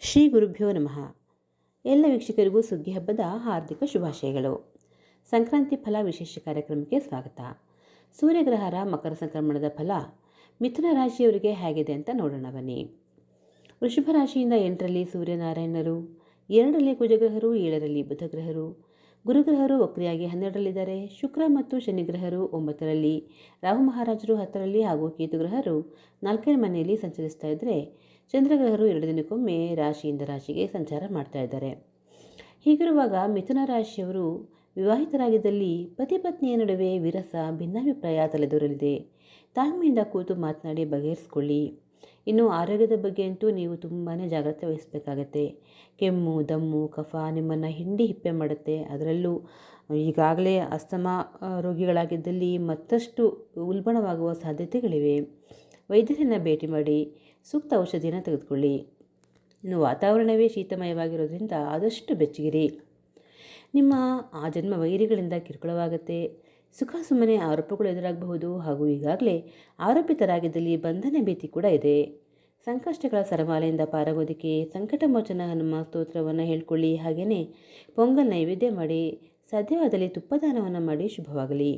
ಶ್ರೀ ಗುರುಭ್ಯೋ ನಮಃ. ಎಲ್ಲ ವೀಕ್ಷಕರಿಗೂ ಸುಗ್ಗಿ ಹಬ್ಬದ ಹಾರ್ದಿಕ ಶುಭಾಶಯಗಳು. ಸಂಕ್ರಾಂತಿ ಫಲ ವಿಶೇಷ ಕಾರ್ಯಕ್ರಮಕ್ಕೆ ಸ್ವಾಗತ. ಸೂರ್ಯಗ್ರಹರ ಮಕರ ಸಂಕ್ರಮಣದ ಫಲ ಮಿಥುನ ರಾಶಿಯವರಿಗೆ ಹೇಗಿದೆ ಅಂತ ನೋಡೋಣ ಬನ್ನಿ. ವೃಷಭ ರಾಶಿಯಿಂದ 8ರಲ್ಲಿ ಸೂರ್ಯನಾರಾಯಣರು, 2ರಲ್ಲಿ ಕುಜಗ್ರಹರು, 7ರಲ್ಲಿ ಬುಧಗ್ರಹರು, ಗುರುಗ್ರಹರು ವಕ್ರಿಯಾಗಿ 12ರಲ್ಲಿದ್ದಾರೆ. ಶುಕ್ರ ಮತ್ತು ಶನಿಗ್ರಹರು 9ರಲ್ಲಿ, ರಾಹು ಮಹಾರಾಜರು 10ರಲ್ಲಿ ಹಾಗೂ ಕೇತುಗ್ರಹರು 4ನೇ ಮನೆಯಲ್ಲಿ ಸಂಚರಿಸ್ತಾ ಇದ್ದರೆ, ಚಂದ್ರಗ್ರಹರು 2 ದಿನಕ್ಕೊಮ್ಮೆ ರಾಶಿಯಿಂದ ರಾಶಿಗೆ ಸಂಚಾರ ಮಾಡ್ತಾ ಇದ್ದಾರೆ. ಹೀಗಿರುವಾಗ ಮಿಥುನ ರಾಶಿಯವರು ವಿವಾಹಿತರಾಗಿದ್ದಲ್ಲಿ ಪತಿ ಪತ್ನಿಯ ನಡುವೆ ವಿರಸ ಭಿನ್ನಾಭಿಪ್ರಾಯ ತಲೆದೋರಲಿದೆ. ತಾಳ್ಮೆಯಿಂದ ಕೂತು ಮಾತನಾಡಿ ಬಗೆಹರಿಸ್ಕೊಳ್ಳಿ. ಇನ್ನು ಆರೋಗ್ಯದ ಬಗ್ಗೆ ಅಂತೂ ನೀವು ತುಂಬಾ ಜಾಗ್ರತೆ ವಹಿಸಬೇಕಾಗತ್ತೆ. ಕೆಮ್ಮು, ದಮ್ಮು, ಕಫ ನಿಮ್ಮನ್ನು ಹಿಂಡಿ ಹಿಪ್ಪೆ ಮಾಡುತ್ತೆ. ಅದರಲ್ಲೂ ಈಗಾಗಲೇ ಅಸ್ತಮಾ ರೋಗಿಗಳಾಗಿದ್ದಲ್ಲಿ ಮತ್ತಷ್ಟು ಉಲ್ಬಣವಾಗುವ ಸಾಧ್ಯತೆಗಳಿವೆ. ವೈದ್ಯರನ್ನು ಭೇಟಿ ಮಾಡಿ ಸೂಕ್ತ ಔಷಧಿಯನ್ನು ತೆಗೆದುಕೊಳ್ಳಿ. ಇನ್ನು ವಾತಾವರಣವೇ ಶೀತಮಯವಾಗಿರೋದ್ರಿಂದ ಆದಷ್ಟು ಬೆಚ್ಚಗಿರಿ. ನಿಮ್ಮ ಜನ್ಮ ವೈರಿಗಳಿಂದ ಕಿರುಕುಳವಾಗುತ್ತೆ. ಸುಖ ಸುಮ್ಮನೆ ಆರೋಪಗಳು ಎದುರಾಗಬಹುದು ಹಾಗೂ ಈಗಾಗಲೇ ಆರೋಪಿತರಾಗಿದ್ದಲ್ಲಿ ಬಂಧನ ಭೀತಿ ಕೂಡ ಇದೆ. ಸಂಕಷ್ಟಗಳ ಸರಮಾಲೆಯಿಂದ ಪಾರಾಗೋದಕ್ಕೆ ಸಂಕಟ ಮೋಚನ ಹನುಮ ಸ್ತೋತ್ರವನ್ನು ಹೇಳ್ಕೊಳ್ಳಿ. ಹಾಗೆಯೇ ಪೊಂಗಲ್ ನೈವೇದ್ಯ ಮಾಡಿ, ಸಾಧ್ಯವಾದಲ್ಲಿ ತುಪ್ಪದಾನವನ್ನು ಮಾಡಿ ಶುಭವಾಗಲಿ.